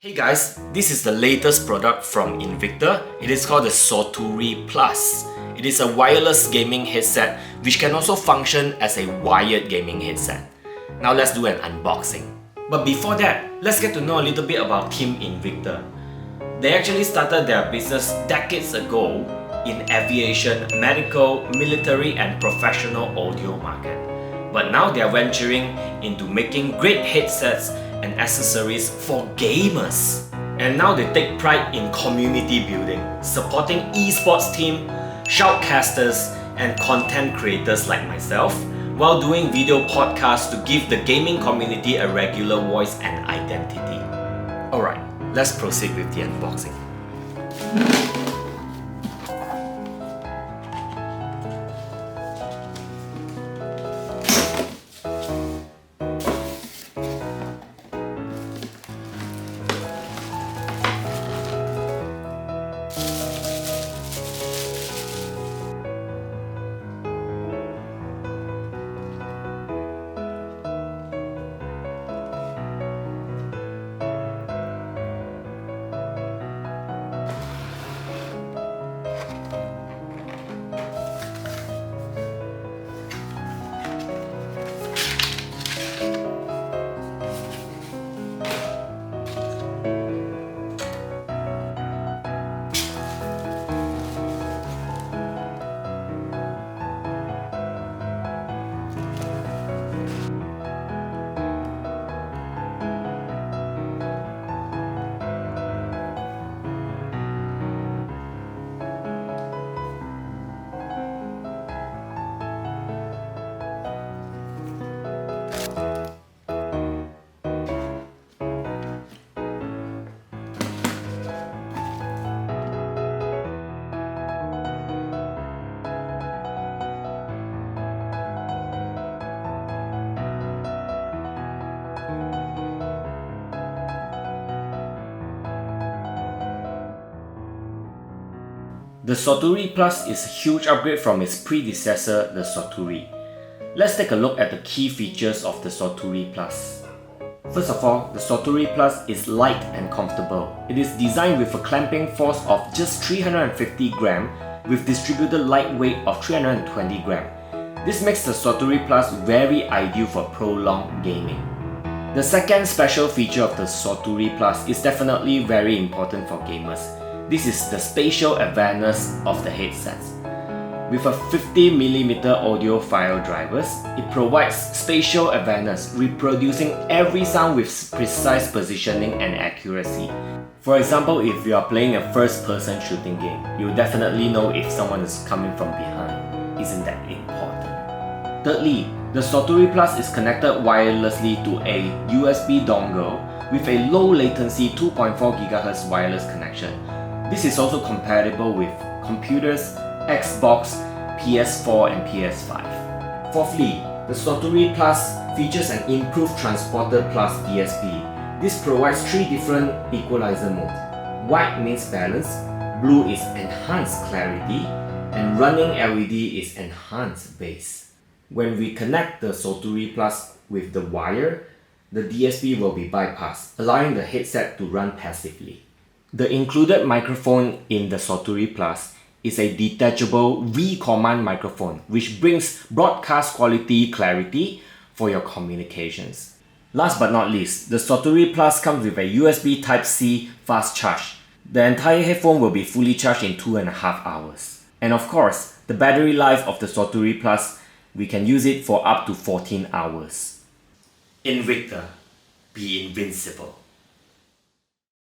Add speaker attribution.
Speaker 1: Hey guys, this is the latest product from IINVICTOR. It is called the Soturi Plus. It is a wireless gaming headset which can also function as a wired gaming headset. Now let's do an unboxing. But before that, let's get to know a little bit about Team IINVICTOR. They actually started their business decades ago in aviation, medical, military and professional audio market. But now they are venturing into making great headsets and accessories for gamers. And now they take pride in community building, supporting esports team, shoutcasters, and content creators like myself, while doing video podcasts to give the gaming community a regular voice and identity. Alright, let's proceed with the unboxing. The Soturi Plus is a huge upgrade from its predecessor, the Soturi. Let's take a look at the key features of the Soturi Plus. First of all, the Soturi Plus is light and comfortable. It is designed with a clamping force of just 350 gram with distributed light weight of 320 gram. This makes the Soturi Plus very ideal for prolonged gaming. The second special feature of the Soturi Plus is definitely very important for gamers. This is the spatial awareness of the headsets. With a 50mm audiophile drivers, it provides spatial awareness, reproducing every sound with precise positioning and accuracy. For example, if you are playing a first-person shooting game, you'll definitely know if someone is coming from behind. Isn't that important? Thirdly, the Soturi Plus is connected wirelessly to a USB dongle with a low latency 2.4 GHz wireless connection. This is also compatible with computers, Xbox, PS4 and PS5. Fourthly, the Soturi Plus features an improved transporter plus DSP. This provides 3 different equalizer modes. White means balance, blue is enhanced clarity, and running LED is enhanced bass. When we connect the Soturi Plus with the wire, the DSP will be bypassed, allowing the headset to run passively. The included microphone in the Soturi Plus is a detachable V-command microphone which brings broadcast quality clarity for your communications. Last but not least, the Soturi Plus comes with a USB Type-C fast charge. The entire headphone will be fully charged in 2.5 hours. And of course, the battery life of the Soturi Plus, we can use it for up to 14 hours. IINVICTOR, be invincible.